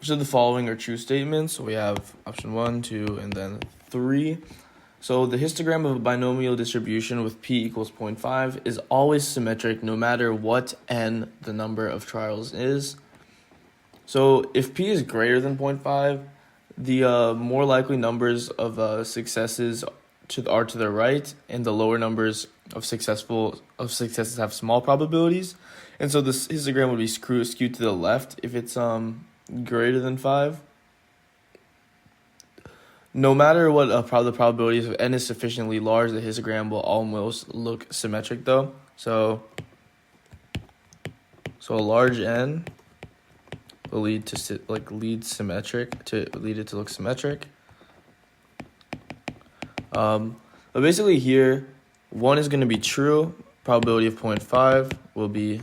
which of the following are true statements? So we have option 1, 2, and then 3. So the histogram of a binomial distribution with p equals 0.5 is always symmetric no matter what n the number of trials is. So if p is greater than 0.5, the more likely numbers of successes are to the right, and the lower numbers of successes have small probabilities. And so this histogram would be skewed to the left if it's greater than 5. No matter what the probabilities of n is sufficiently large, the histogram will almost look symmetric though. So a large n will lead it to look symmetric. But basically here, 1 is going to be true. Probability of 0.5 will be